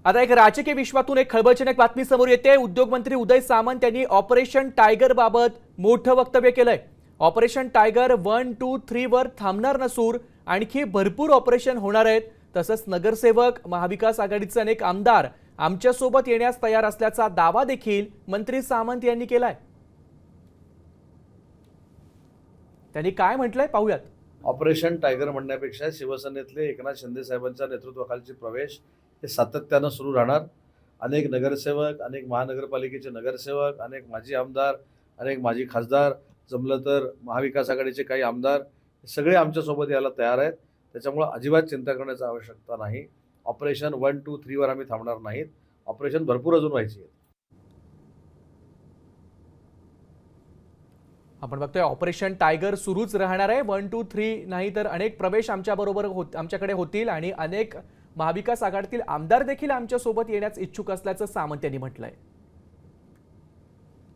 आता एक राजकीय विश्वातून एक खळबळजनक बातमी समोर येते। उद्योगमंत्री उदय सामंत यांनी ऑपरेशन टायगर बाबत मोठं वक्तव्य केलंय। ऑपरेशन टायगर 1, 2, 3 वर थांबणार नसून आणखी भरपूर ऑपरेशन होणार आहेत। तसंच नगरसेवक, महाविकास आघाडीचे अनेक आमदार आमच्या सोबत येण्यास तयार असल्याचा दावा देखील मंत्री सामंत यांनी केलाय। त्यांनी काय म्हटलंय पाहूयात। ऑपरेशन टायगर म्हणण्यापेक्षा शिवसेनेतले एकनाथ शिंदे साहेबांच्या नेतृत्वाखालचे प्रवेश हे सातत्यानं सुरू राहणार। अनेक नगरसेवक, अनेक महानगरपालिकेचे नगरसेवक, अनेक माजी आमदार, अनेक माजी खासदार, जमलं तर महाविकास आघाडीचे काही आमदार सगळे आमच्यासोबत यायला तयार आहेत। त्याच्यामुळे अजिबात चिंता करण्याची आवश्यकता नाही। ऑपरेशन 1, 2, 3 वर आम्ही थांबणार नाहीत। ऑपरेशन भरपूर अजून व्हायची आहेत। आपण बघतोय ऑपरेशन टायगर सुरूच राहणार आहे। 1, 2, 3 नाही तर अनेक प्रवेश आमच्याकडे होतील आणि अनेक महाविकास आघाडीतील आमदार देखील आमच्या सोबत येण्यास इच्छुक असल्याचं सामंत यांनी म्हटलंय।